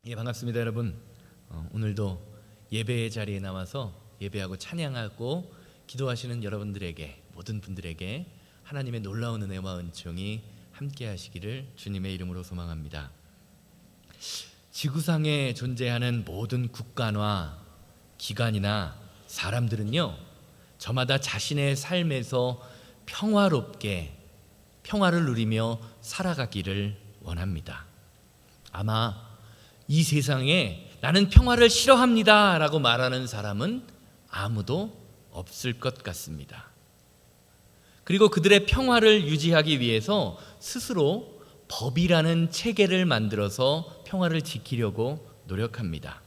예, 반갑습니다, 여러분. 오늘도 예배의 자리에 나와서 예배하고 찬양하고 기도하시는 여러분들에게, 모든 분들에게 하나님의 놀라운 은혜와 은총이 함께하시기를 주님의 이름으로 소망합니다. 지구상에 존재하는 모든 국가나 기관이나 사람들은요, 저마다 자신의 삶에서 평화롭게 평화를 누리며 살아가기를 원합니다. 아마 이 세상에 나는 평화를 싫어합니다 라고 말하는 사람은 아무도 없을 것 같습니다. 그리고 그들의 평화를 유지하기 위해서 스스로 법이라는 체계를 만들어서 평화를 지키려고 노력합니다.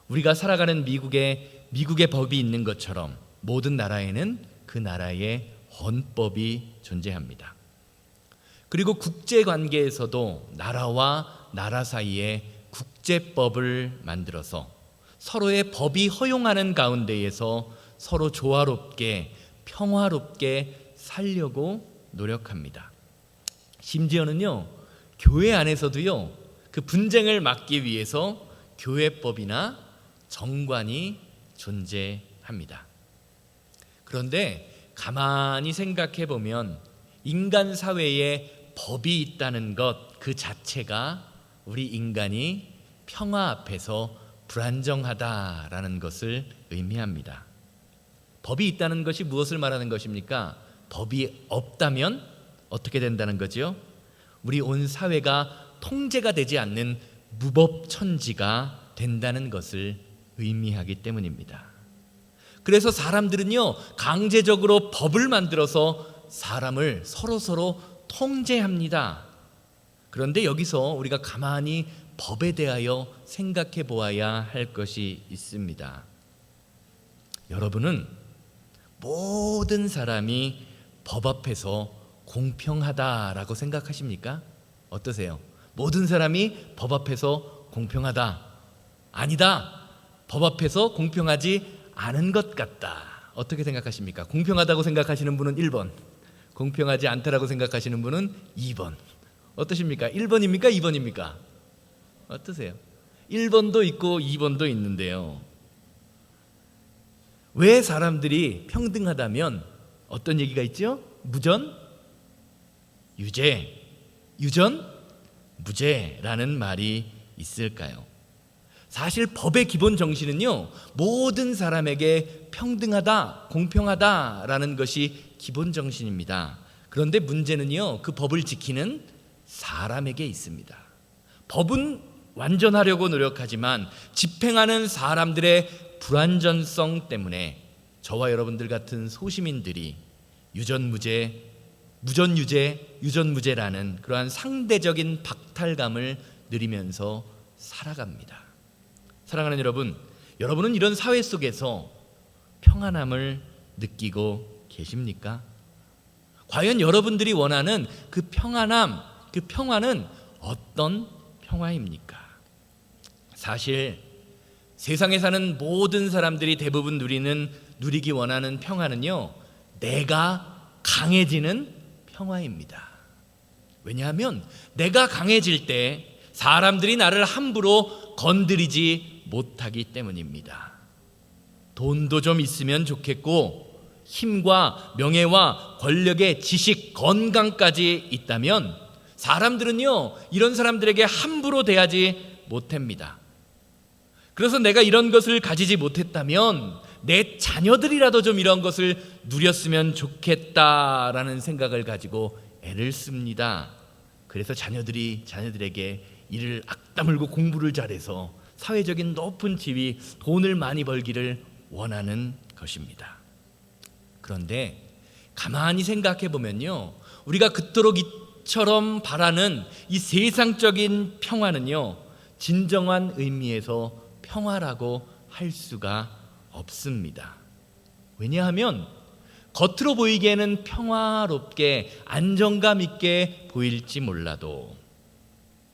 우리가 살아가는 미국의 법이 있는 것처럼 모든 나라에는 그 나라의 헌법이 존재합니다. 그리고 국제관계에서도 나라와 나라 사이에 국제법을 만들어서 서로의 법이 허용하는 가운데에서 서로 조화롭게 평화롭게 살려고 노력합니다. 심지어는요, 교회 안에서도요, 그 분쟁을 막기 위해서 교회법이나 정관이 존재합니다. 그런데 가만히 생각해 보면 인간 사회에 법이 있다는 것 그 자체가 우리 인간이 평화 앞에서 불안정하다라는 것을 의미합니다. 법이 있다는 것이 무엇을 말하는 것입니까? 법이 없다면 어떻게 된다는 거죠? 우리 온 사회가 통제가 되지 않는 무법천지가 된다는 것을 의미하기 때문입니다. 그래서 사람들은요, 강제적으로 법을 만들어서 사람을 서로 통제합니다. 그런데 여기서 우리가 가만히 법에 대하여 생각해 보아야 할 것이 있습니다. 여러분은 모든 사람이 법 앞에서 공평하다라고 생각하십니까? 어떠세요? 모든 사람이 법 앞에서 공평하다. 아니다. 법 앞에서 공평하지 않은 것 같다. 어떻게 생각하십니까? 공평하다고 생각하시는 분은 1번, 공평하지 않다라고 생각하시는 분은 2번. 어떠십니까? 1번입니까? 2번입니까? 어떠세요? 1번도 있고 2번도 있는데요. 왜 사람들이 평등하다면 어떤 얘기가 있죠? 무전, 유죄, 유전, 무죄라는 말이 있을까요? 사실 법의 기본 정신은요, 모든 사람에게 평등하다, 공평하다라는 것이 기본 정신입니다. 그런데 문제는요, 그 법을 지키는 사람에게 있습니다. 법은 완전하려고 노력하지만 집행하는 사람들의 불완전성 때문에 저와 여러분들 같은 소시민들이 유전무죄, 무전유죄, 유전무죄라는 그러한 상대적인 박탈감을 누리면서 살아갑니다. 사랑하는 여러분, 여러분은 이런 사회 속에서 평안함을 느끼고 계십니까? 과연 여러분들이 원하는 그 평안함, 그 평화는 어떤 평화입니까? 사실 세상에 사는 모든 사람들이 대부분 누리기 원하는 평화는요, 내가 강해지는 평화입니다. 왜냐하면 내가 강해질 때 사람들이 나를 함부로 건드리지 못하기 때문입니다. 돈도 좀 있으면 좋겠고 힘과 명예와 권력의 지식, 건강까지 있다면 사람들은요, 이런 사람들에게 함부로 대하지 못합니다. 그래서 내가 이런 것을 가지지 못했다면 내 자녀들이라도 좀 이런 것을 누렸으면 좋겠다라는 생각을 가지고 애를 씁니다. 그래서 자녀들에게 이를 악다물고 공부를 잘해서 사회적인 높은 지위, 돈을 많이 벌기를 원하는 것입니다. 그런데 가만히 생각해 보면요, 우리가 그토록 이처럼 바라는 이 세상적인 평화는요, 진정한 의미에서 평화라고 할 수가 없습니다. 왜냐하면 겉으로 보이기에는 평화롭게 안정감 있게 보일지 몰라도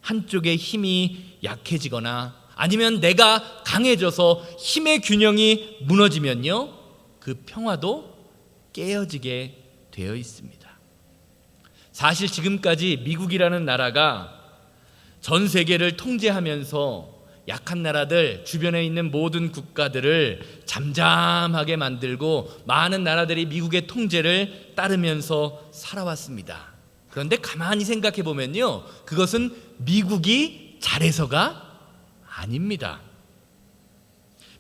한쪽의 힘이 약해지거나 아니면 내가 강해져서 힘의 균형이 무너지면요, 그 평화도 깨어지게 되어 있습니다. 사실 지금까지 미국이라는 나라가 전 세계를 통제하면서 약한 나라들, 주변에 있는 모든 국가들을 잠잠하게 만들고 많은 나라들이 미국의 통제를 따르면서 살아왔습니다. 그런데 가만히 생각해 보면요, 그것은 미국이 잘해서가 아닙니다.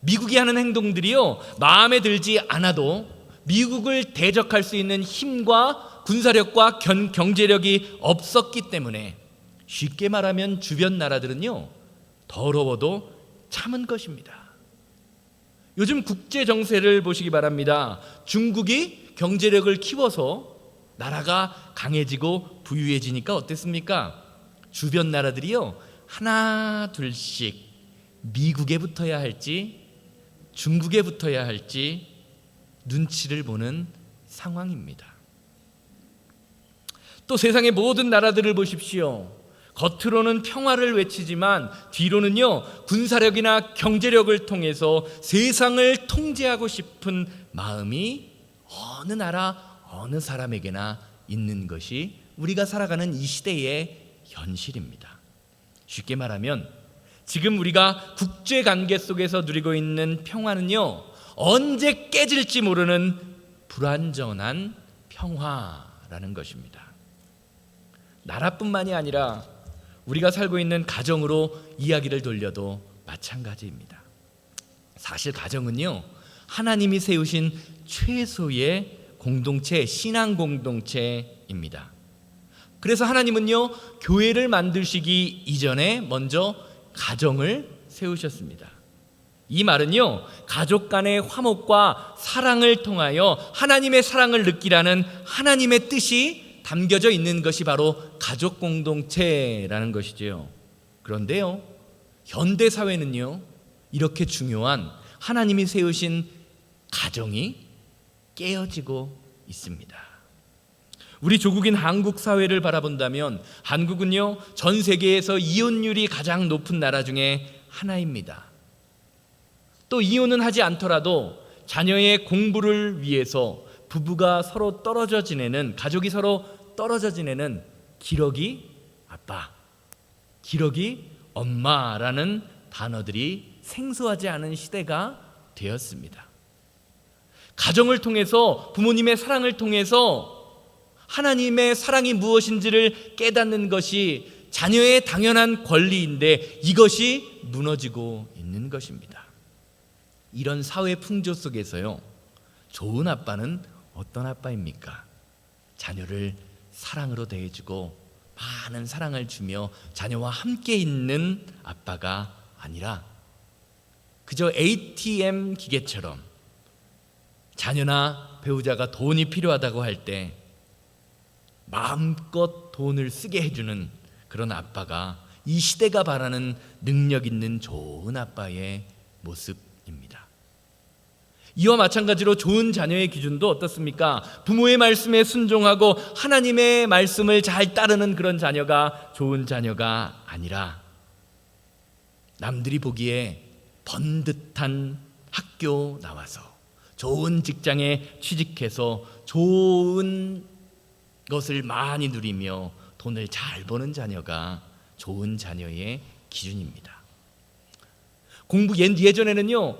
미국이 하는 행동들이요, 마음에 들지 않아도 미국을 대적할 수 있는 힘과 군사력과 경제력이 없었기 때문에, 쉽게 말하면 주변 나라들은요, 더러워도 참은 것입니다. 요즘 국제 정세를 보시기 바랍니다. 중국이 경제력을 키워서 나라가 강해지고 부유해지니까 어땠습니까? 주변 나라들이요, 하나 둘씩 미국에 붙어야 할지 중국에 붙어야 할지 눈치를 보는 상황입니다. 또 세상의 모든 나라들을 보십시오. 겉으로는 평화를 외치지만 뒤로는요, 군사력이나 경제력을 통해서 세상을 통제하고 싶은 마음이 어느 나라 어느 사람에게나 있는 것이 우리가 살아가는 이 시대의 현실입니다. 쉽게 말하면 지금 우리가 국제관계 속에서 누리고 있는 평화는요, 언제 깨질지 모르는 불완전한 평화라는 것입니다. 나라뿐만이 아니라 우리가 살고 있는 가정으로 이야기를 돌려도 마찬가지입니다. 사실 가정은요, 하나님이 세우신 최소의 공동체, 신앙 공동체입니다. 그래서 하나님은요, 교회를 만드시기 이전에 먼저 가정을 세우셨습니다. 이 말은요, 가족 간의 화목과 사랑을 통하여 하나님의 사랑을 느끼라는 하나님의 뜻이 담겨져 있는 것이 바로 가족 공동체라는 것이지요. 그런데요, 현대 사회는요, 이렇게 중요한 하나님이 세우신 가정이 깨어지고 있습니다. 우리 조국인 한국 사회를 바라본다면 한국은요, 전 세계에서 이혼율이 가장 높은 나라 중에 하나입니다. 또 이혼은 하지 않더라도 자녀의 공부를 위해서 부부가 서로 떨어져 지내는, 가족이 서로 떨어져 지내는 기러기 아빠, 기러기 엄마라는 단어들이 생소하지 않은 시대가 되었습니다. 가정을 통해서, 부모님의 사랑을 통해서 하나님의 사랑이 무엇인지를 깨닫는 것이 자녀의 당연한 권리인데 이것이 무너지고 있는 것입니다. 이런 사회 풍조 속에서요, 좋은 아빠는 어떤 아빠입니까? 자녀를 사랑으로 대해주고 많은 사랑을 주며 자녀와 함께 있는 아빠가 아니라 그저 ATM 기계처럼 자녀나 배우자가 돈이 필요하다고 할 때 마음껏 돈을 쓰게 해주는 그런 아빠가 이 시대가 바라는 능력 있는 좋은 아빠의 모습입니다. 이와 마찬가지로 좋은 자녀의 기준도 어떻습니까? 부모의 말씀에 순종하고 하나님의 말씀을 잘 따르는 그런 자녀가 좋은 자녀가 아니라 남들이 보기에 번듯한 학교 나와서 좋은 직장에 취직해서 좋은 것을 많이 누리며 돈을 잘 버는 자녀가 좋은 자녀의 기준입니다. 예전에는요,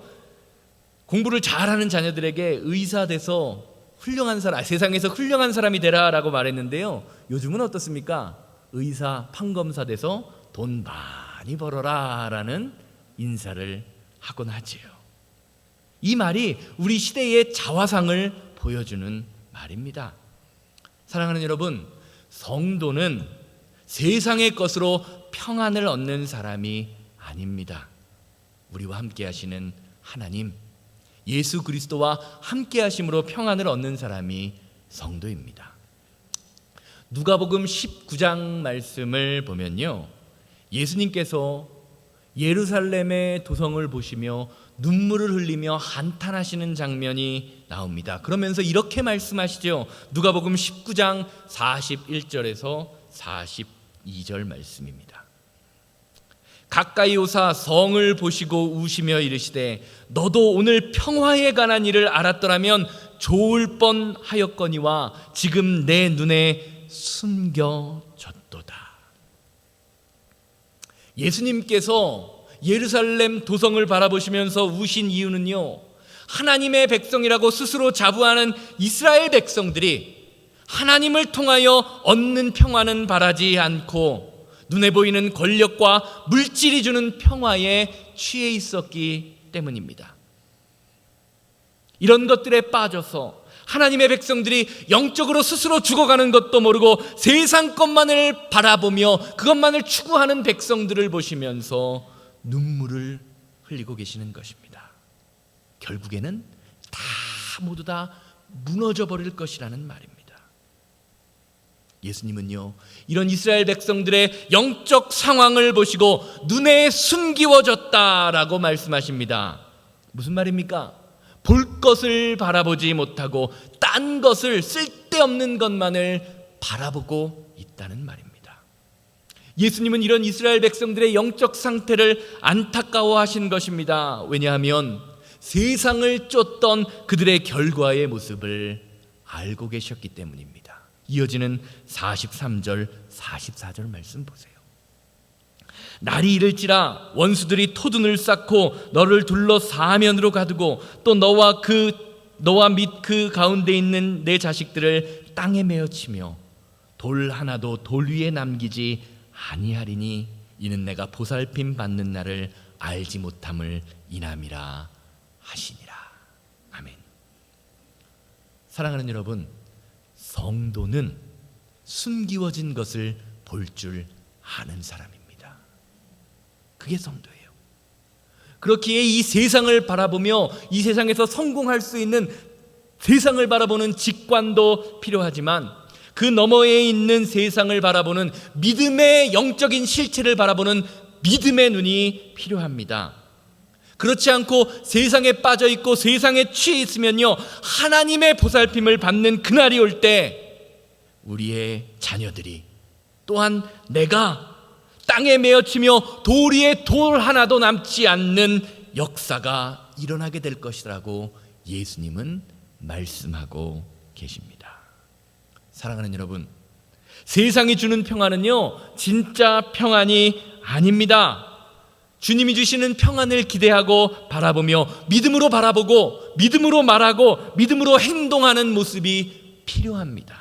공부를 잘하는 자녀들에게 의사 돼서 훌륭한 사람, 세상에서 훌륭한 사람이 되라라고 말했는데요, 요즘은 어떻습니까? 의사, 판검사 돼서 돈 많이 벌어라라는 인사를 하곤 하지요. 이 말이 우리 시대의 자화상을 보여주는 말입니다. 사랑하는 여러분, 성도는 세상의 것으로 평안을 얻는 사람이 아닙니다. 우리와 함께 하시는 하나님, 예수 그리스도와 함께 하심으로 평안을 얻는 사람이 성도입니다. 누가복음 19장 말씀을 보면요, 예수님께서 예루살렘의 도성을 보시며 눈물을 흘리며 한탄하시는 장면이 나옵니다. 그러면서 이렇게 말씀하시죠. 누가복음 19장 41절에서 42절 말씀입니다. 가까이 오사 성을 보시고 우시며 이르시되 너도 오늘 평화에 관한 일을 알았더라면 좋을 뻔하였거니와 지금 내 눈에 숨겨졌도다. 예수님께서 예루살렘 도성을 바라보시면서 우신 이유는요, 하나님의 백성이라고 스스로 자부하는 이스라엘 백성들이 하나님을 통하여 얻는 평화는 바라지 않고 눈에 보이는 권력과 물질이 주는 평화에 취해 있었기 때문입니다. 이런 것들에 빠져서 하나님의 백성들이 영적으로 스스로 죽어가는 것도 모르고 세상 것만을 바라보며 그것만을 추구하는 백성들을 보시면서 눈물을 흘리고 계시는 것입니다. 결국에는 모두 다 무너져 버릴 것이라는 말입니다. 예수님은요, 이런 이스라엘 백성들의 영적 상황을 보시고 눈에 숨기워졌다라고 말씀하십니다. 무슨 말입니까? 볼 것을 바라보지 못하고 딴 것을, 쓸데없는 것만을 바라보고 있다는 말입니다. 예수님은 이런 이스라엘 백성들의 영적 상태를 안타까워하신 것입니다. 왜냐하면 세상을 쫓던 그들의 결과의 모습을 알고 계셨기 때문입니다. 이어지는 43절, 44절 말씀 보세요. 날이 이를지라 원수들이 토둔을 쌓고 너를 둘러 사면으로 가두고 또 너와 및 그 가운데 있는 내 자식들을 땅에 메어 치며 돌 하나도 돌 위에 남기지 아니하리니 이는 내가 보살핌 받는 날을 알지 못함을 인함이라 하시니라. 아멘. 사랑하는 여러분, 성도는 숨기워진 것을 볼 줄 아는 사람입니다. 그게 성도예요. 그렇기에 이 세상을 바라보며 이 세상에서 성공할 수 있는 세상을 바라보는 직관도 필요하지만 그 너머에 있는 세상을 바라보는 믿음의 영적인 실체를 바라보는 믿음의 눈이 필요합니다. 그렇지 않고 세상에 빠져 있고 세상에 취해 있으면요, 하나님의 보살핌을 받는 그날이 올 때 우리의 자녀들이 또한 내가 땅에 메어치며 돌 위에 돌 하나도 남지 않는 역사가 일어나게 될 것이라고 예수님은 말씀하고 계십니다. 사랑하는 여러분, 세상이 주는 평안은요, 진짜 평안이 아닙니다. 주님이 주시는 평안을 기대하고 바라보며 믿음으로 바라보고 믿음으로 말하고 믿음으로 행동하는 모습이 필요합니다.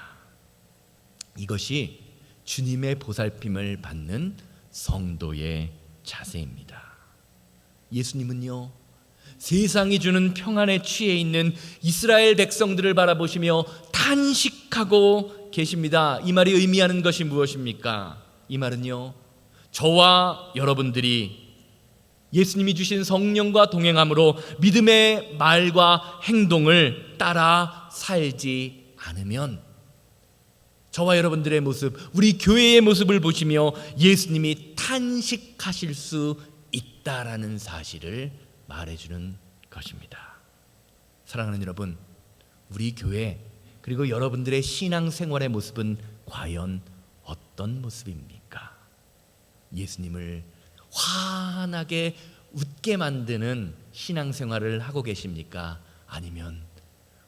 이것이 주님의 보살핌을 받는 성도의 자세입니다. 예수님은요, 세상이 주는 평안에 취해 있는 이스라엘 백성들을 바라보시며 탄식하고 계십니다. 이 말이 의미하는 것이 무엇입니까? 이 말은요, 저와 여러분들이 예수님이 주신 성령과 동행함으로 믿음의 말과 행동을 따라 살지 않으면 저와 여러분들의 모습, 우리 교회의 모습을 보시며 예수님이 탄식하실 수 있다라는 사실을 말해주는 것입니다. 사랑하는 여러분, 우리 교회 그리고 여러분들의 신앙생활의 모습은 과연 어떤 모습입니까? 예수님을 환하게 웃게 만드는 신앙생활을 하고 계십니까? 아니면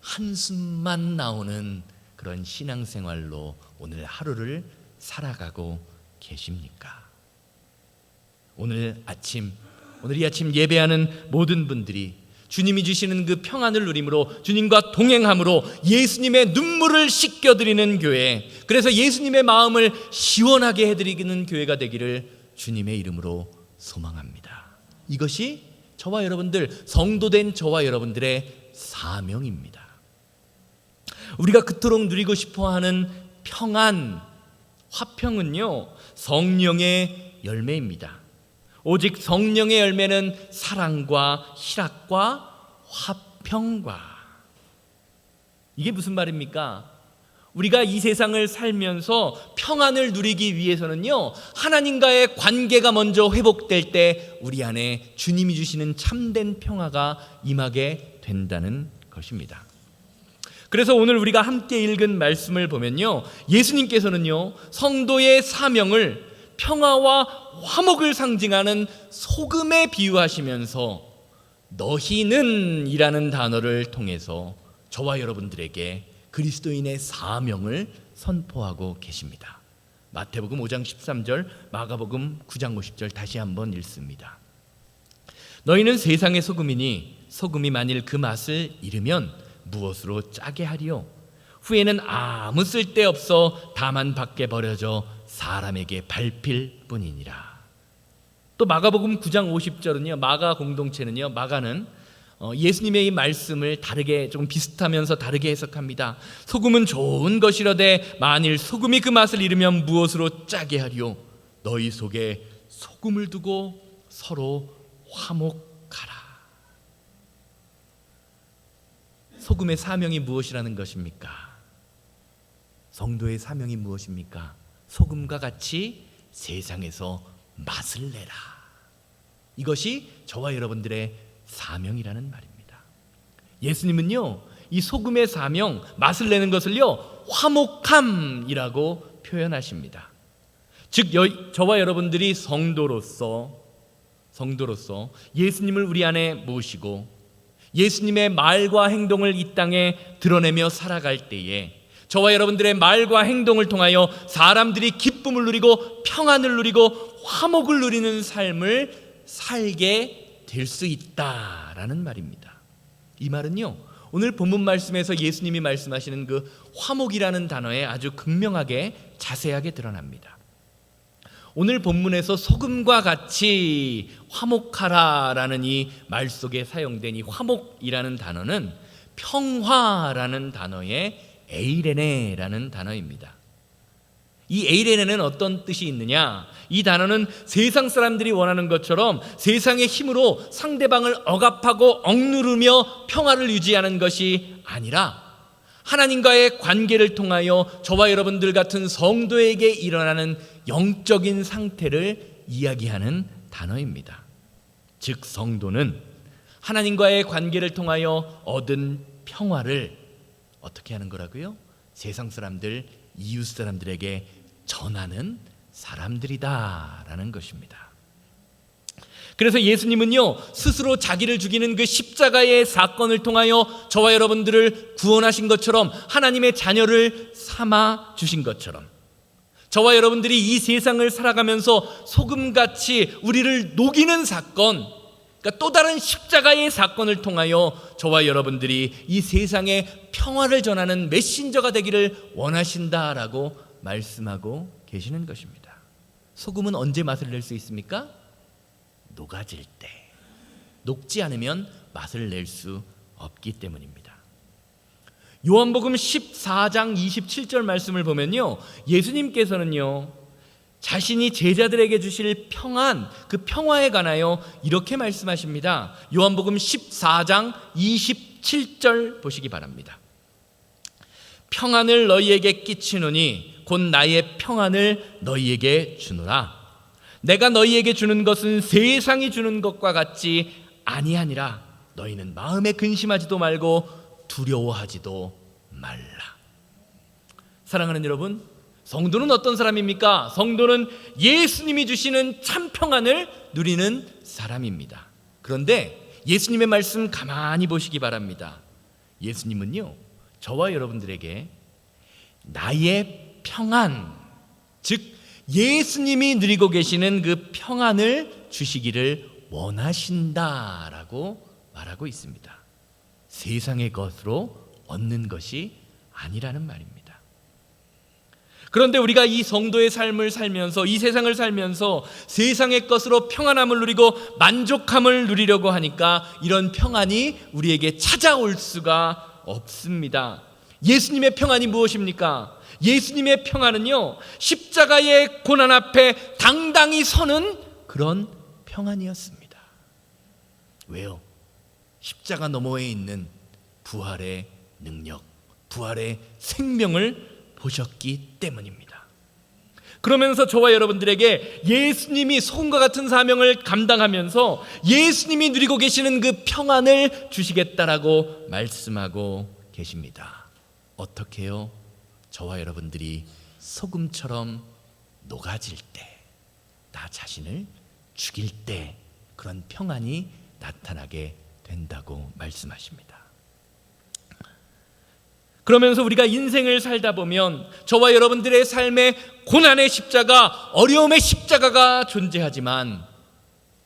한숨만 나오는 그런 신앙생활로 오늘 하루를 살아가고 계십니까? 오늘 이 아침 예배하는 모든 분들이 주님이 주시는 그 평안을 누림으로 주님과 동행함으로 예수님의 눈물을 씻겨드리는 교회, 그래서 예수님의 마음을 시원하게 해드리는 교회가 되기를 주님의 이름으로 소망합니다. 이것이 저와 여러분들, 성도된 저와 여러분들의 사명입니다. 우리가 그토록 누리고 싶어하는 평안, 화평은요, 성령의 열매입니다. 오직 성령의 열매는 사랑과 희락과 화평과. 이게 무슨 말입니까? 우리가 이 세상을 살면서 평안을 누리기 위해서는요, 하나님과의 관계가 먼저 회복될 때 우리 안에 주님이 주시는 참된 평화가 임하게 된다는 것입니다. 그래서 오늘 우리가 함께 읽은 말씀을 보면요, 예수님께서는요, 성도의 사명을 평화와 화목을 상징하는 소금에 비유하시면서 너희는 이라는 단어를 통해서 저와 여러분들에게 그리스도인의 사명을 선포하고 계십니다. 마태복음 5장 13절, 마가복음 9장 50절 다시 한번 읽습니다. 너희는 세상의 소금이니 소금이 만일 그 맛을 잃으면 무엇으로 짜게 하리요? 후에는 아무 쓸데없어 다만 밖에 버려져 사람에게 밟힐 뿐이니라. 또 마가복음 9장 50절은요, 마가 공동체는요, 마가는 예수님의 이 말씀을 다르게, 좀 비슷하면서 다르게 해석합니다. 소금은 좋은 것이라되 만일 소금이 그 맛을 잃으면 무엇으로 짜게 하리요? 너희 속에 소금을 두고 서로 화목하라. 소금의 사명이 무엇이라는 것입니까? 성도의 사명이 무엇입니까? 소금과 같이 세상에서 맛을 내라. 이것이 저와 여러분들의 사명이라는 말입니다. 예수님은요, 이 소금의 사명, 맛을 내는 것을요, 화목함이라고 표현하십니다. 즉 저와 여러분들이 성도로서 예수님을 우리 안에 모시고 예수님의 말과 행동을 이 땅에 드러내며 살아갈 때에 저와 여러분들의 말과 행동을 통하여 사람들이 기쁨을 누리고 평안을 누리고 화목을 누리는 삶을 살게 될 수 있다라는 말입니다. 이 말은요, 오늘 본문 말씀에서 예수님이 말씀하시는 그 화목이라는 단어에 아주 극명하게 자세하게 드러납니다. 오늘 본문에서 소금과 같이 화목하라라는 이 말 속에 사용된 이 화목이라는 단어는 평화라는 단어의 에이레네라는 단어입니다. 이 에이레네는 어떤 뜻이 있느냐? 이 단어는 세상 사람들이 원하는 것처럼 세상의 힘으로 상대방을 억압하고 억누르며 평화를 유지하는 것이 아니라 하나님과의 관계를 통하여 저와 여러분들 같은 성도에게 일어나는 영적인 상태를 이야기하는 단어입니다. 즉 성도는 하나님과의 관계를 통하여 얻은 평화를 어떻게 하는 거라고요? 세상 사람들, 이웃 사람들에게 전하는 사람들이다라는 것입니다. 그래서 예수님은요, 스스로 자기를 죽이는 그 십자가의 사건을 통하여 저와 여러분들을 구원하신 것처럼, 하나님의 자녀를 삼아 주신 것처럼, 저와 여러분들이 이 세상을 살아가면서 소금같이 우리를 녹이는 사건, 그러니까 또 다른 십자가의 사건을 통하여 저와 여러분들이 이 세상에 평화를 전하는 메신저가 되기를 원하신다라고 말씀하고 계시는 것입니다. 소금은 언제 맛을 낼 수 있습니까? 녹아질 때. 녹지 않으면 맛을 낼 수 없기 때문입니다. 요한복음 14장 27절 말씀을 보면요, 예수님께서는요, 자신이 제자들에게 주실 평안, 그 평화에 관하여 이렇게 말씀하십니다. 요한복음 14장 27절 보시기 바랍니다. 평안을 너희에게 끼치노니 곧 나의 평안을 너희에게 주노라. 내가 너희에게 주는 것은 세상이 주는 것과 같지 아니하니라. 너희는 마음에 근심하지도 말고 두려워하지도 말라. 사랑하는 여러분, 성도는 어떤 사람입니까? 성도는 예수님이 주시는 참 평안을 누리는 사람입니다. 그런데 예수님의 말씀 가만히 보시기 바랍니다. 예수님은요, 저와 여러분들에게 나의 평안, 즉 예수님이 누리고 계시는 그 평안을 주시기를 원하신다라고 말하고 있습니다. 세상의 것으로 얻는 것이 아니라는 말입니다. 그런데 우리가 이 성도의 삶을 살면서, 이 세상을 살면서 세상의 것으로 평안함을 누리고 만족함을 누리려고 하니까 이런 평안이 우리에게 찾아올 수가 없습니다. 예수님의 평안이 무엇입니까? 예수님의 평안은요, 십자가의 고난 앞에 당당히 서는 그런 평안이었습니다. 왜요? 십자가 너머에 있는 부활의 능력, 부활의 생명을 보셨기 때문입니다. 그러면서 저와 여러분들에게 예수님이 소금과 같은 사명을 감당하면서 예수님이 누리고 계시는 그 평안을 주시겠다라고 말씀하고 계십니다. 어떻게요? 저와 여러분들이 소금처럼 녹아질 때, 나 자신을 죽일 때 그런 평안이 나타나게 된다고 말씀하십니다. 그러면서 우리가 인생을 살다 보면 저와 여러분들의 삶에 고난의 십자가, 어려움의 십자가가 존재하지만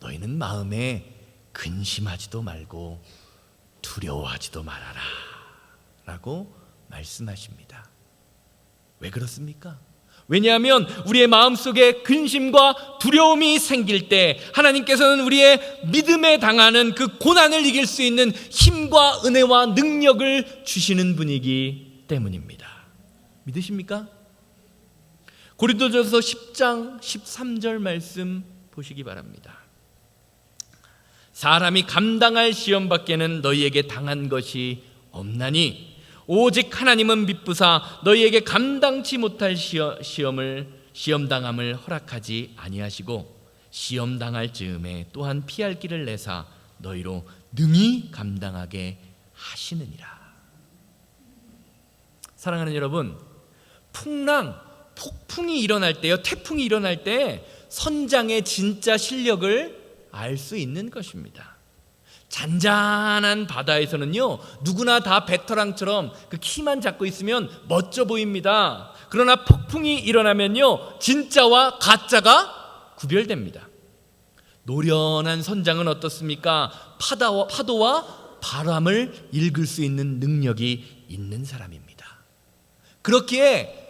너희는 마음에 근심하지도 말고 두려워하지도 말아라 라고 말씀하십니다. 왜 그렇습니까? 왜냐하면 우리의 마음속에 근심과 두려움이 생길 때 하나님께서는 우리의 믿음에 당하는 그 고난을 이길 수 있는 힘과 은혜와 능력을 주시는 분이기 때문입니다. 믿으십니까? 고린도전서 10장 13절 말씀 보시기 바랍니다. 사람이 감당할 시험 밖에는 너희에게 당한 것이 없나니 오직 하나님은 미쁘사 너희에게 감당치 못할 시험당함을 허락하지 아니하시고 시험당할 즈음에 또한 피할 길을 내사 너희로 능히 감당하게 하시느니라. 사랑하는 여러분, 폭풍이 일어날 때요, 태풍이 일어날 때 선장의 진짜 실력을 알 수 있는 것입니다. 잔잔한 바다에서는요, 누구나 다 배터랑처럼 그 키만 잡고 있으면 멋져 보입니다. 그러나 폭풍이 일어나면요, 진짜와 가짜가 구별됩니다. 노련한 선장은 어떻습니까? 파도와 바람을 읽을 수 있는 능력이 있는 사람입니다. 그렇기에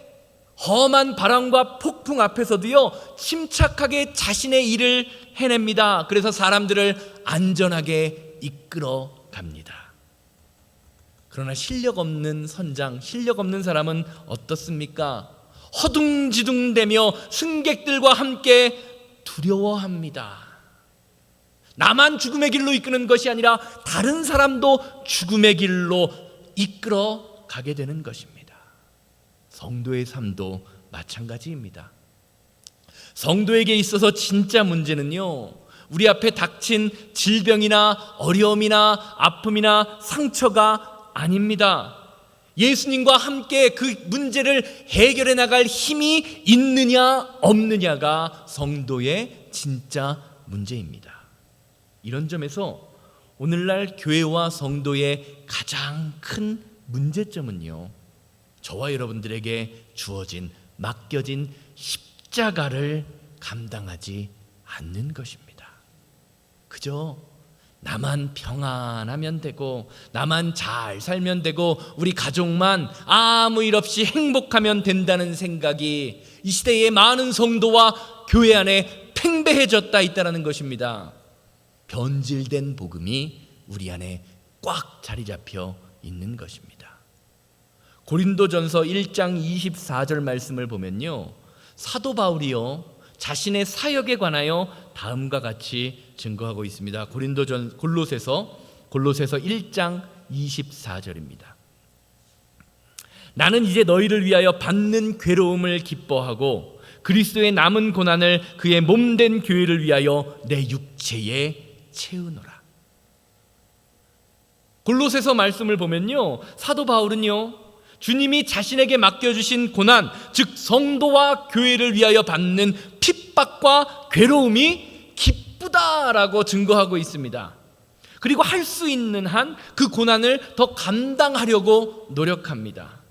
험한 바람과 폭풍 앞에서도요, 침착하게 자신의 일을 해냅니다. 그래서 사람들을 안전하게 이끌어 갑니다. 그러나 실력 없는 선장, 실력 없는 사람은 어떻습니까? 허둥지둥대며 승객들과 함께 두려워합니다. 나만 죽음의 길로 이끄는 것이 아니라 다른 사람도 죽음의 길로 이끌어 가게 되는 것입니다. 성도의 삶도 마찬가지입니다. 성도에게 있어서 진짜 문제는요, 우리 앞에 닥친 질병이나 어려움이나 아픔이나 상처가 아닙니다. 예수님과 함께 그 문제를 해결해 나갈 힘이 있느냐 없느냐가 성도의 진짜 문제입니다. 이런 점에서 오늘날 교회와 성도의 가장 큰 문제점은요, 저와 여러분들에게 주어진, 맡겨진 십자가를 감당하지 않는 것입니다. 그저 나만 평안하면 되고, 나만 잘 살면 되고, 우리 가족만 아무 일 없이 행복하면 된다는 생각이 이 시대의 많은 성도와 교회 안에 팽배해졌다 있다는 것입니다. 변질된 복음이 우리 안에 꽉 자리 잡혀 있는 것입니다. 고린도전서 1장 24절 말씀을 보면요, 사도 바울이요, 자신의 사역에 관하여 다음과 같이 증거하고 있습니다. 골로새서 1장 24절입니다. 나는 이제 너희를 위하여 받는 괴로움을 기뻐하고 그리스도의 남은 고난을 그의 몸된 교회를 위하여 내 육체에 채우노라. 골로새서 말씀을 보면요, 사도 바울은요, 주님이 자신에게 맡겨주신 고난, 즉 성도와 교회를 위하여 받는 핍박과 괴로움이 기쁘다라고 증거하고 있습니다. 그리고 할 수 있는 한 그 고난을 더 감당하려고 노력합니다.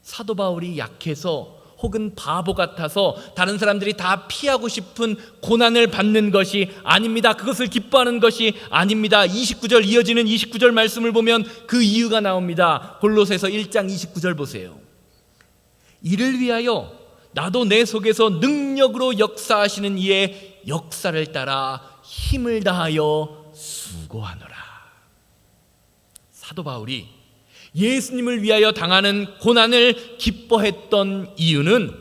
사도 바울이 약해서 혹은 바보 같아서 다른 사람들이 다 피하고 싶은 고난을 받는 것이 아닙니다. 그것을 기뻐하는 것이 아닙니다. 29절, 이어지는 29절 말씀을 보면 그 이유가 나옵니다. 골로새서 1장 29절 보세요. 이를 위하여 나도 내 속에서 능력으로 역사하시는 이의 역사를 따라 힘을 다하여 수고하노라. 사도 바울이 예수님을 위하여 당하는 고난을 기뻐했던 이유는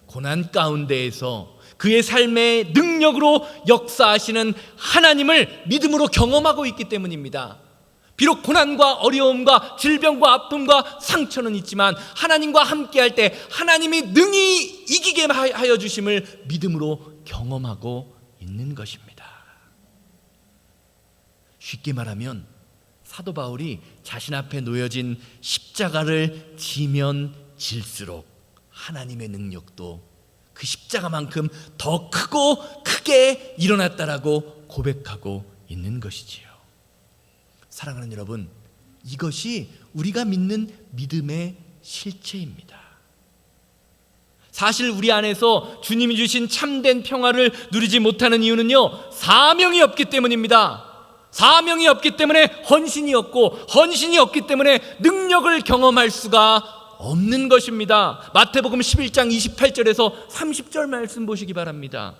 고난 가운데에서 그의 삶의 능력으로 역사하시는 하나님을 믿음으로 경험하고 있기 때문입니다. 비록 고난과 어려움과 질병과 아픔과 상처는 있지만 하나님과 함께할 때 하나님이 능히 이기게 하여 주심을 믿음으로 경험하고 있는 것입니다. 쉽게 말하면 사도 바울이 자신 앞에 놓여진 십자가를 지면 질수록 하나님의 능력도 그 십자가만큼 더 크고 크게 일어났다라고 고백하고 있는 것이지요. 사랑하는 여러분, 이것이 우리가 믿는 믿음의 실체입니다. 사실 우리 안에서 주님이 주신 참된 평화를 누리지 못하는 이유는요, 사명이 없기 때문입니다. 사명이 없기 때문에 헌신이 없고, 헌신이 없기 때문에 능력을 경험할 수가 없는 것입니다. 마태복음 11장 28절에서 30절 말씀 보시기 바랍니다.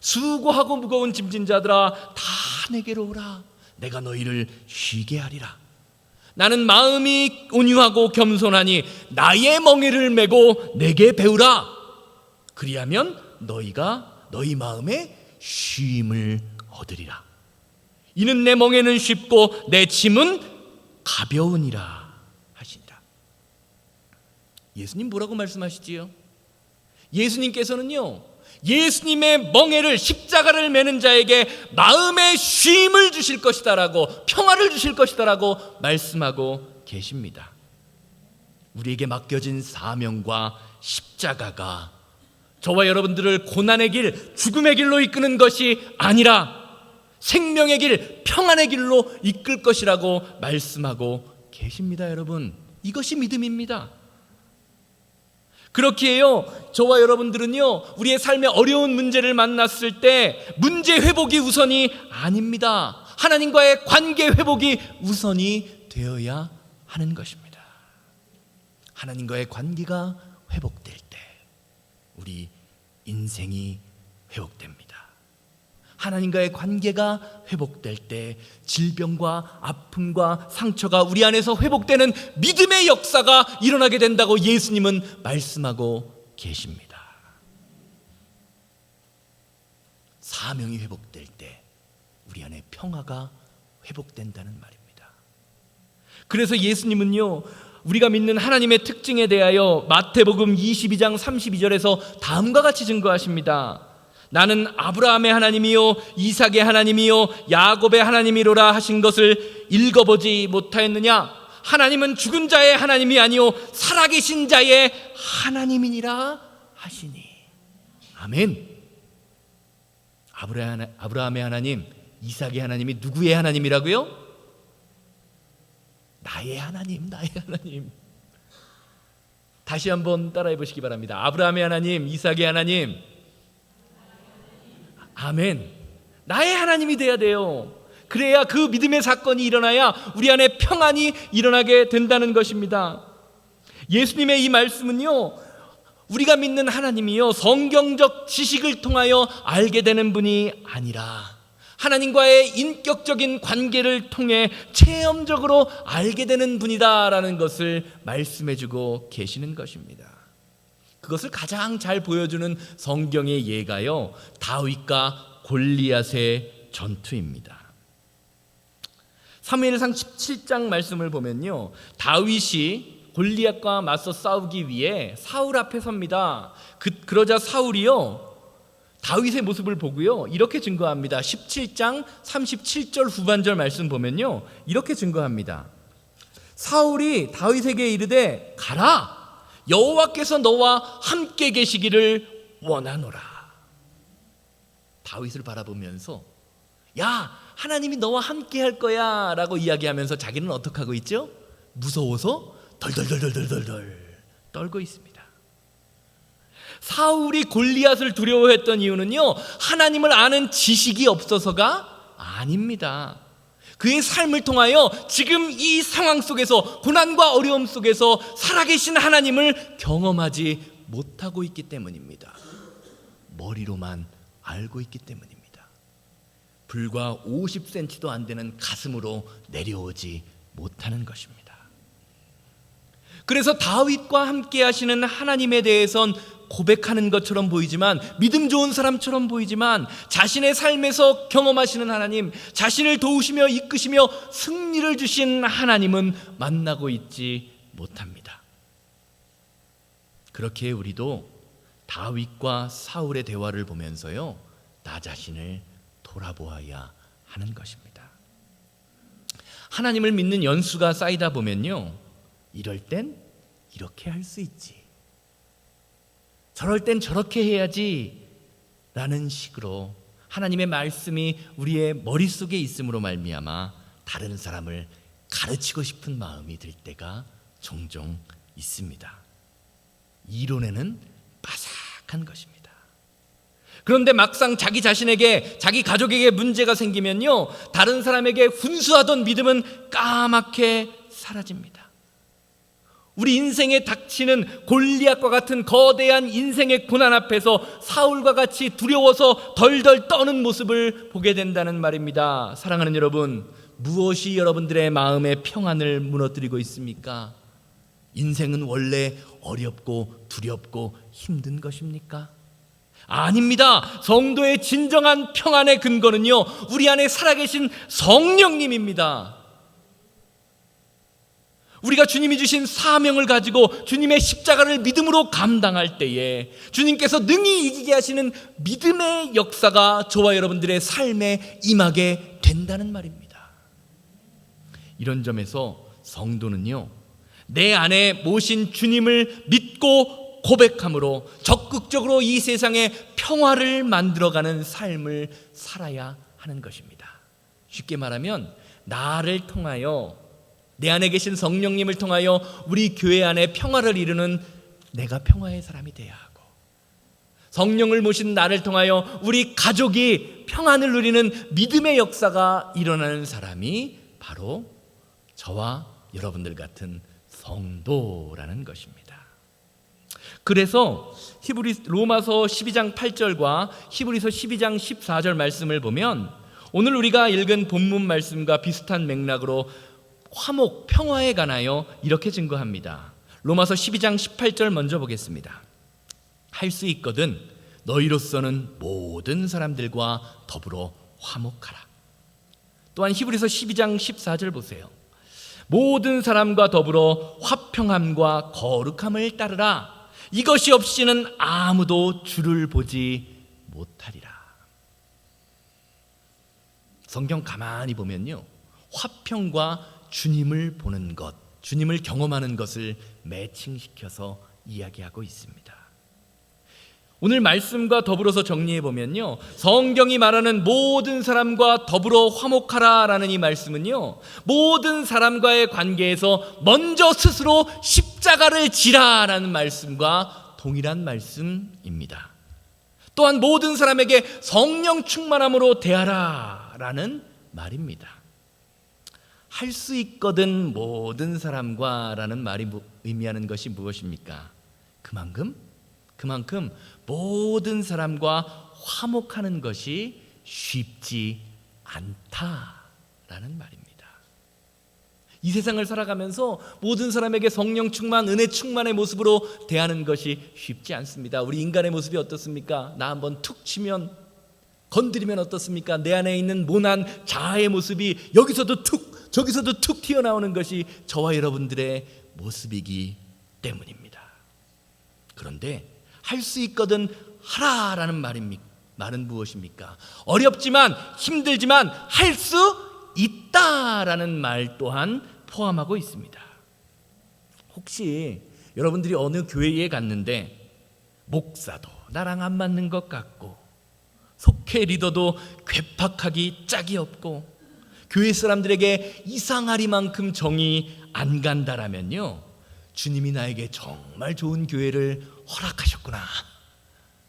수고하고 무거운 짐진 자들아, 다 내게로 오라. 내가 너희를 쉬게 하리라. 나는 마음이 온유하고 겸손하니 나의 멍에를 메고 내게 배우라. 그리하면 너희가 너희 마음에 쉼을 얻으리라. 이는 내 멍에는 쉽고 내 짐은 가벼우니라 하시니라. 예수님 뭐라고 말씀하시지요? 예수님께서는요, 예수님의 멍에를, 십자가를 매는 자에게 마음의 쉼을 주실 것이다라고, 평화를 주실 것이다라고 말씀하고 계십니다. 우리에게 맡겨진 사명과 십자가가 저와 여러분들을 고난의 길, 죽음의 길로 이끄는 것이 아니라 생명의 길, 평안의 길로 이끌 것이라고 말씀하고 계십니다. 여러분, 이것이 믿음입니다. 그렇기에요, 저와 여러분들은요, 우리의 삶의 어려운 문제를 만났을 때 문제 회복이 우선이 아닙니다. 하나님과의 관계 회복이 우선이 되어야 하는 것입니다. 하나님과의 관계가 회복될 때 우리 인생이 회복됩니다. 하나님과의 관계가 회복될 때 질병과 아픔과 상처가 우리 안에서 회복되는 믿음의 역사가 일어나게 된다고 예수님은 말씀하고 계십니다. 사명이 회복될 때 우리 안에 평화가 회복된다는 말입니다. 그래서 예수님은요, 우리가 믿는 하나님의 특징에 대하여 마태복음 22장 32절에서 다음과 같이 증거하십니다. 나는 아브라함의 하나님이요 이삭의 하나님이요 야곱의 하나님이로라 하신 것을 읽어보지 못하였느냐? 하나님은 죽은 자의 하나님이 아니요 살아계신 자의 하나님이니라 하시니. 아멘. 아브라함의 하나님, 이삭의 하나님이 누구의 하나님이라고요? 나의 하나님, 나의 하나님. 다시 한번 따라해 보시기 바랍니다. 아브라함의 하나님, 이삭의 하나님. 아멘. 나의 하나님이 돼야 돼요. 그래야 그 믿음의 사건이 일어나야 우리 안에 평안이 일어나게 된다는 것입니다. 예수님의 이 말씀은요, 우리가 믿는 하나님이요 성경적 지식을 통하여 알게 되는 분이 아니라 하나님과의 인격적인 관계를 통해 체험적으로 알게 되는 분이다라는 것을 말씀해주고 계시는 것입니다. 그것을 가장 잘 보여주는 성경의 예가요, 다윗과 골리앗의 전투입니다. 사무엘상 17장 말씀을 보면요, 다윗이 골리앗과 맞서 싸우기 위해 사울 앞에 섭니다. 그러자 사울이요, 다윗의 모습을 보고요, 이렇게 증거합니다. 17장 37절 후반절 말씀 보면요, 이렇게 증거합니다. 사울이 다윗에게 이르되 가라, 여호와께서 너와 함께 계시기를 원하노라. 다윗을 바라보면서 야, 하나님이 너와 함께 할 거야 라고 이야기하면서 자기는 어떻게 하고 있죠? 무서워서 덜덜덜덜덜덜 떨고 있습니다. 사울이 골리앗을 두려워했던 이유는요, 하나님을 아는 지식이 없어서가 아닙니다. 그의 삶을 통하여 지금 이 상황 속에서, 고난과 어려움 속에서 살아계신 하나님을 경험하지 못하고 있기 때문입니다. 머리로만 알고 있기 때문입니다. 불과 50cm도 안 되는 가슴으로 내려오지 못하는 것입니다. 그래서 다윗과 함께 하시는 하나님에 대해선 고백하는 것처럼 보이지만, 믿음 좋은 사람처럼 보이지만, 자신의 삶에서 경험하시는 하나님, 자신을 도우시며 이끄시며 승리를 주신 하나님은 만나고 있지 못합니다. 그렇게 우리도 다윗과 사울의 대화를 보면서요, 나 자신을 돌아보아야 하는 것입니다. 하나님을 믿는 연수가 쌓이다 보면요, 이럴 땐 이렇게 할 수 있지, 저럴 땐 저렇게 해야지 라는 식으로 하나님의 말씀이 우리의 머릿속에 있음으로 말미암아 다른 사람을 가르치고 싶은 마음이 들 때가 종종 있습니다. 이론에는 빠삭한 것입니다. 그런데 막상 자기 자신에게, 자기 가족에게 문제가 생기면요, 다른 사람에게 훈수하던 믿음은 까맣게 사라집니다. 우리 인생에 닥치는 골리앗과 같은 거대한 인생의 고난 앞에서 사울과 같이 두려워서 덜덜 떠는 모습을 보게 된다는 말입니다. 사랑하는 여러분, 무엇이 여러분들의 마음의 평안을 무너뜨리고 있습니까? 인생은 원래 어렵고 두렵고 힘든 것입니까? 아닙니다. 성도의 진정한 평안의 근거는요, 우리 안에 살아계신 성령님입니다. 우리가 주님이 주신 사명을 가지고 주님의 십자가를 믿음으로 감당할 때에 주님께서 능히 이기게 하시는 믿음의 역사가 저와 여러분들의 삶에 임하게 된다는 말입니다. 이런 점에서 성도는요, 내 안에 모신 주님을 믿고 고백함으로 적극적으로 이 세상에 평화를 만들어가는 삶을 살아야 하는 것입니다. 쉽게 말하면 나를 통하여, 내 안에 계신 성령님을 통하여 우리 교회 안에 평화를 이루는 내가 평화의 사람이 되어야 하고, 성령을 모신 나를 통하여 우리 가족이 평안을 누리는 믿음의 역사가 일어나는 사람이 바로 저와 여러분들 같은 성도라는 것입니다. 그래서 로마서 12장 8절과 히브리서 12장 14절 말씀을 보면 오늘 우리가 읽은 본문 말씀과 비슷한 맥락으로 화목, 평화에 관하여 이렇게 증거합니다. 로마서 12장 18절 먼저 보겠습니다. 할 수 있거든 너희로서는 모든 사람들과 더불어 화목하라. 또한 히브리서 12장 14절 보세요. 모든 사람과 더불어 화평함과 거룩함을 따르라. 이것이 없이는 아무도 주를 보지 못하리라. 성경 가만히 보면요, 화평과 주님을 보는 것, 주님을 경험하는 것을 매칭시켜서 이야기하고 있습니다. 오늘 말씀과 더불어서 정리해 보면요, 성경이 말하는 모든 사람과 더불어 화목하라라는 이 말씀은요, 모든 사람과의 관계에서 먼저 스스로 십자가를 지라라는 말씀과 동일한 말씀입니다. 또한 모든 사람에게 성령 충만함으로 대하라라는 말입니다. 할 수 있거든 모든 사람과 라는 말이 의미하는 것이 무엇입니까? 그만큼 모든 사람과 화목하는 것이 쉽지 않다라는 말입니다. 이 세상을 살아가면서 모든 사람에게 성령 충만, 은혜 충만의 모습으로 대하는 것이 쉽지 않습니다. 우리 인간의 모습이 어떻습니까? 나 한번 툭 치면, 건드리면 어떻습니까? 내 안에 있는 모난 자아의 모습이 여기서도 툭, 저기서도 툭 튀어나오는 것이 저와 여러분들의 모습이기 때문입니다. 그런데 할 수 있거든 하라라는 말은 무엇입니까? 어렵지만 힘들지만 할 수 있다라는 말 또한 포함하고 있습니다. 혹시 여러분들이 어느 교회에 갔는데 목사도 나랑 안 맞는 것 같고 속회 리더도 괴팍하기 짝이 없고 교회 사람들에게 이상하리만큼 정이 안 간다라면요, 주님이 나에게 정말 좋은 교회를 허락하셨구나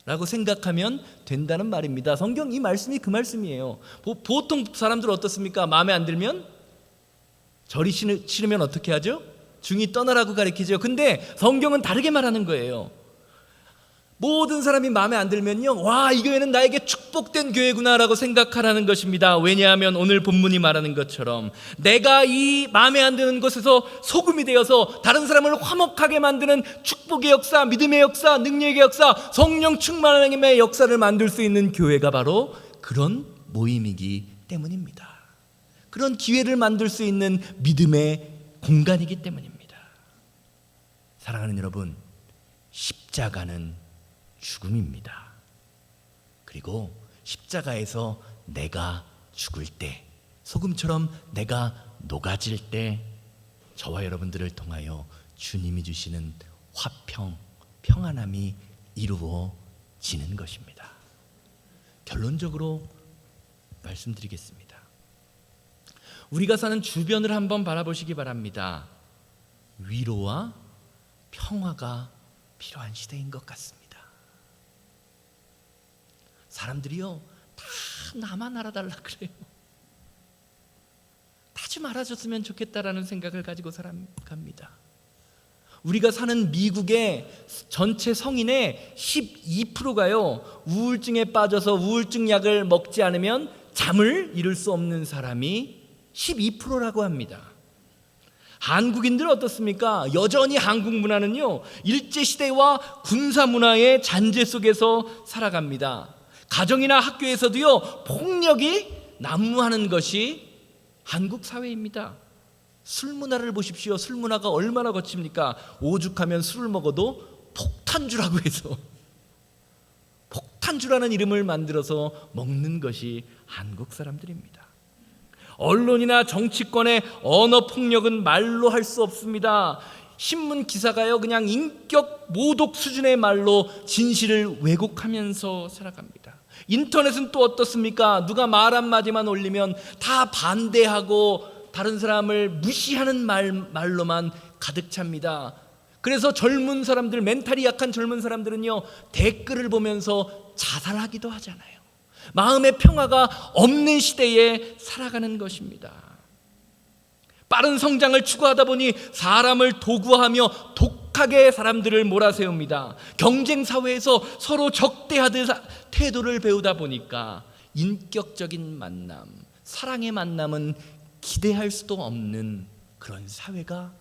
라고 생각하면 된다는 말입니다. 성경 이 말씀이 그 말씀이에요. 보통 사람들 어떻습니까? 마음에 안 들면, 절이 싫으면 어떻게 하죠? 중이 떠나라고 가르치죠. 근데 성경은 다르게 말하는 거예요. 모든 사람이 마음에 안 들면요, 와, 이 교회는 나에게 축복된 교회구나라고 생각하라는 것입니다. 왜냐하면 오늘 본문이 말하는 것처럼 내가 이 마음에 안 드는 곳에서 소금이 되어서 다른 사람을 화목하게 만드는 축복의 역사, 믿음의 역사, 능력의 역사, 성령 충만함의 역사를 만들 수 있는 교회가 바로 그런 모임이기 때문입니다. 그런 기회를 만들 수 있는 믿음의 공간이기 때문입니다. 사랑하는 여러분, 십자가는 죽음입니다. 그리고 십자가에서 내가 죽을 때, 소금처럼 내가 녹아질 때 저와 여러분들을 통하여 주님이 주시는 화평, 평안함이 이루어지는 것입니다. 결론적으로 말씀드리겠습니다. 우리가 사는 주변을 한번 바라보시기 바랍니다. 위로와 평화가 필요한 시대인 것 같습니다. 사람들이요, 다 나만 알아달라 그래요. 다 좀 알아줬으면 좋겠다라는 생각을 가지고 살아갑니다. 우리가 사는 미국의 전체 성인의 12%가요 우울증에 빠져서 우울증 약을 먹지 않으면 잠을 이룰 수 없는 사람이 12%라고 합니다. 한국인들 어떻습니까? 여전히 한국 문화는요 일제시대와 군사문화의 잔재 속에서 살아갑니다. 가정이나 학교에서도요 폭력이 난무하는 것이 한국 사회입니다. 술 문화를 보십시오. 술 문화가 얼마나 거칩니까? 오죽하면 술을 먹어도 폭탄주라고 해서 폭탄주라는 이름을 만들어서 먹는 것이 한국 사람들입니다. 언론이나 정치권의 언어 폭력은 말로 할 수 없습니다. 신문 기사가요 그냥 인격 모독 수준의 말로 진실을 왜곡하면서 살아갑니다. 인터넷은 또 어떻습니까? 누가 말 한마디만 올리면 다 반대하고 다른 사람을 무시하는 말로만 가득 찹니다. 그래서 젊은 사람들, 멘탈이 약한 젊은 사람들은요 댓글을 보면서 자살하기도 하잖아요. 마음의 평화가 없는 시대에 살아가는 것입니다. 빠른 성장을 추구하다 보니 사람을 도구화하며 독하게 사람들을 몰아세웁니다. 경쟁 사회에서 서로 적대하듯 태도를 배우다 보니까 인격적인 만남, 사랑의 만남은 기대할 수도 없는 그런 사회가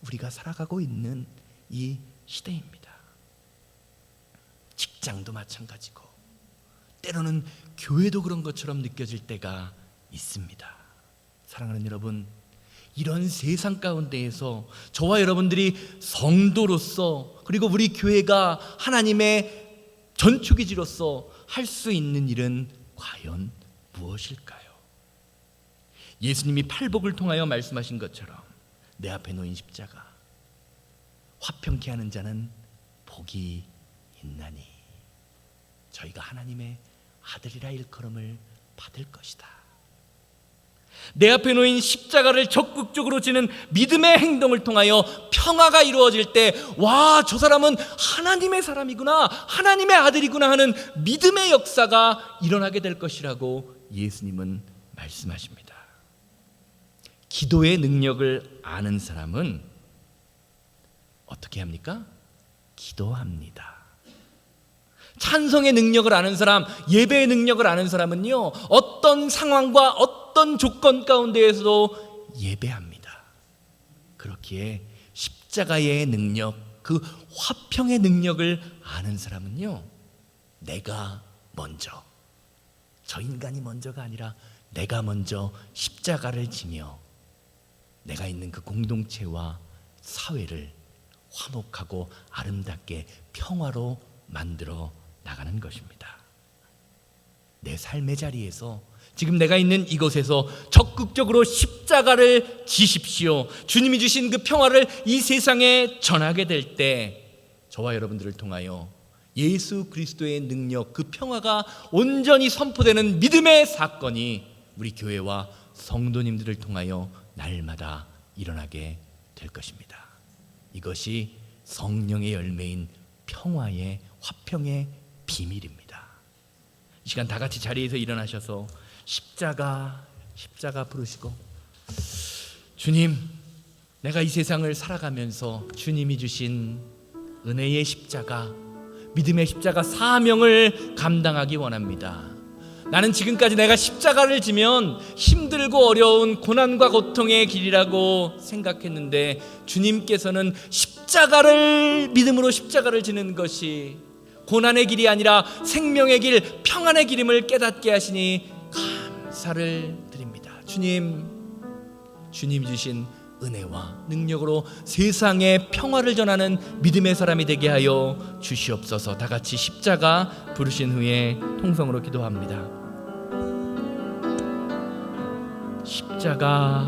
우리가 살아가고 있는 이 시대입니다. 직장도 마찬가지고 때로는 교회도 그런 것처럼 느껴질 때가 있습니다. 사랑하는 여러분, 이런 세상 가운데에서 저와 여러분들이 성도로서 그리고 우리 교회가 하나님의 전초기지로서 할 수 있는 일은 과연 무엇일까요? 예수님이 팔복을 통하여 말씀하신 것처럼 내 앞에 놓인 십자가, 화평케 하는 자는 복이 있나니 저희가 하나님의 아들이라 일컬음을 받을 것이다. 내 앞에 놓인 십자가를 적극적으로 지는 믿음의 행동을 통하여 평화가 이루어질 때, 와, 저 사람은 하나님의 사람이구나, 하나님의 아들이구나 하는 믿음의 역사가 일어나게 될 것이라고 예수님은 말씀하십니다. 기도의 능력을 아는 사람은 어떻게 합니까? 기도합니다. 찬송의 능력을 아는 사람, 예배의 능력을 아는 사람은요 어떤 상황과 어떤 조건 가운데에서도 예배합니다. 그렇기에 십자가의 능력, 그 화평의 능력을 아는 사람은요 내가 먼저, 저 인간이 먼저가 아니라 내가 먼저 십자가를 지며 내가 있는 그 공동체와 사회를 화목하고 아름답게 평화로 만들어 나가는 것입니다. 내 삶의 자리에서, 지금 내가 있는 이곳에서 적극적으로 십자가를 지십시오. 주님이 주신 그 평화를 이 세상에 전하게 될 때 저와 여러분들을 통하여 예수 그리스도의 능력, 그 평화가 온전히 선포되는 믿음의 사건이 우리 교회와 성도님들을 통하여 날마다 일어나게 될 것입니다. 이것이 성령의 열매인 평화의, 화평의 비밀입니다. 이 시간 다 같이 자리에서 일어나셔서 십자가 부르시고, 주님, 내가 이 세상을 살아가면서 주님이 주신 은혜의 십자가, 믿음의 십자가 사명을 감당하기 원합니다. 나는 지금까지 내가 십자가를 지면 힘들고 어려운 고난과 고통의 길이라고 생각했는데 주님께서는 십자가를, 믿음으로 십자가를 지는 것이 고난의 길이 아니라 생명의 길, 평안의 길임을 깨닫게 하시니 감사를 드립니다. 주님 주신 은혜와 능력으로 세상에 평화를 전하는 믿음의 사람이 되게 하여 주시옵소서. 다 같이 십자가 부르신 후에 통성으로 기도합니다. 십자가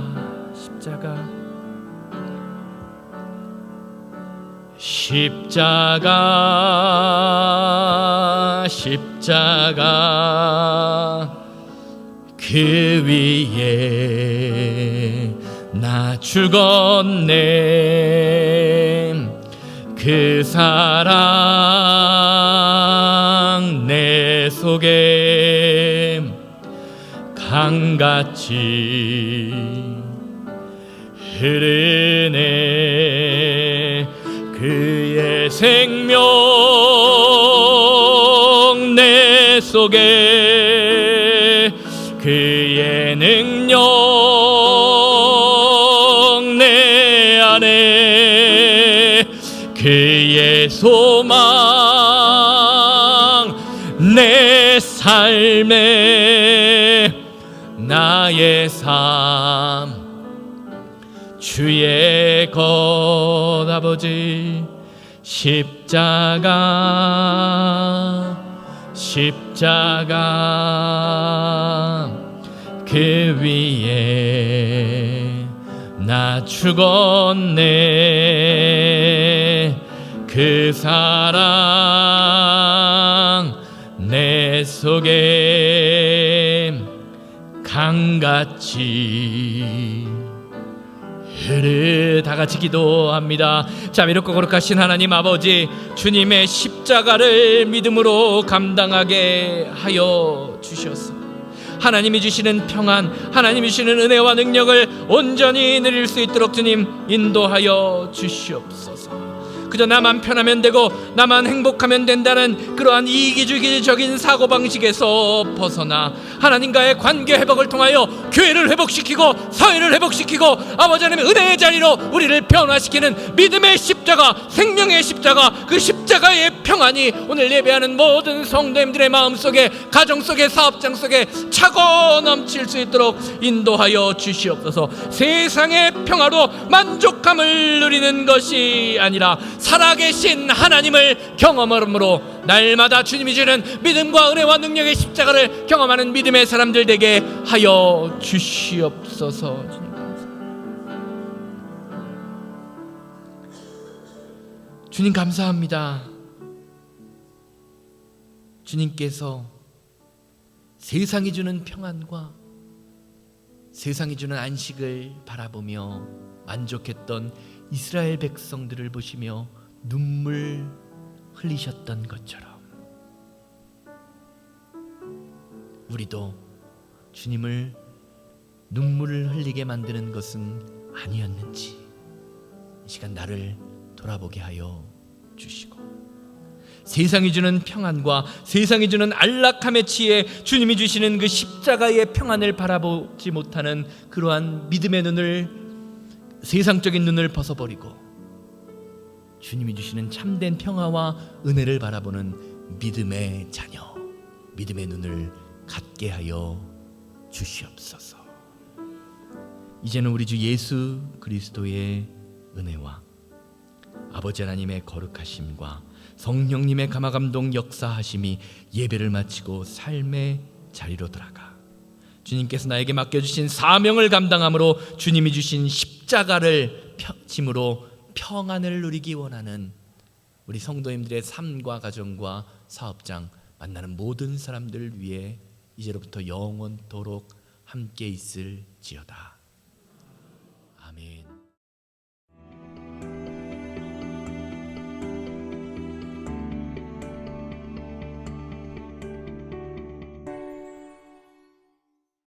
그 위에 나 죽었네. 그 사랑 내 속에 강같이 흐르네. 그의 생명 내 속에 그의 능력 내 안에 그의 소망 내 삶에 나의 삶 주의 것 아버지 십자가 그 위에 나 죽었네. 그 사랑 내 속에 강같이 다 같이 기도합니다. 자비롭고 거룩하신 하나님 아버지, 주님의 십자가를 믿음으로 감당하게 하여 주셔서 하나님이 주시는 평안, 하나님이 주시는 은혜와 능력을 온전히 누릴 수 있도록 주님 인도하여 주시옵소서. 그저 나만 편하면 되고 나만 행복하면 된다는 그러한 이기주의적인 사고방식에서 벗어나 하나님과의 관계 회복을 통하여 교회를 회복시키고 사회를 회복시키고 아버지 하나님의 은혜의 자리로 우리를 변화시키는 믿음의 십자가, 생명의 십자가, 그 십자가의 평안이 오늘 예배하는 모든 성도님들의 마음속에, 가정 속에, 사업장 속에 차고 넘칠 수 있도록 인도하여 주시옵소서. 세상의 평화로 만족함을 누리는 것이 아니라 살아계신 하나님을 경험함으로 날마다 주님이 주는 믿음과 은혜와 능력의 십자가를 경험하는 믿음의 사람들 되게 하여 주시옵소서. 주님 감사합니다. 주님께서 세상이 주는 평안과 세상이 주는 안식을 바라보며 만족했던 이스라엘 백성들을 보시며 눈물 흘리셨던 것처럼 우리도 주님을 눈물을 흘리게 만드는 것은 아니었는지 이 시간 나를 돌아보게 하여 주시고, 세상이 주는 평안과 세상이 주는 안락함에 취해 주님이 주시는 그 십자가의 평안을 바라보지 못하는 그러한 믿음의 눈을, 세상적인 눈을 벗어버리고 주님이 주시는 참된 평화와 은혜를 바라보는 믿음의 자녀, 믿음의 눈을 갖게 하여 주시옵소서. 이제는 우리 주 예수 그리스도의 은혜와 아버지 하나님의 거룩하심과 성령님의 감화감동 역사하심이 예배를 마치고 삶의 자리로 돌아가 주님께서 나에게 맡겨주신 사명을 감당함으로 주님이 주신 십자가를 짐으로 평안을 누리기 원하는 우리 성도님들의 삶과 가정과 사업장 만나는 모든 사람들 위해 이제로부터 영원토록 함께 있을지어다. 아멘.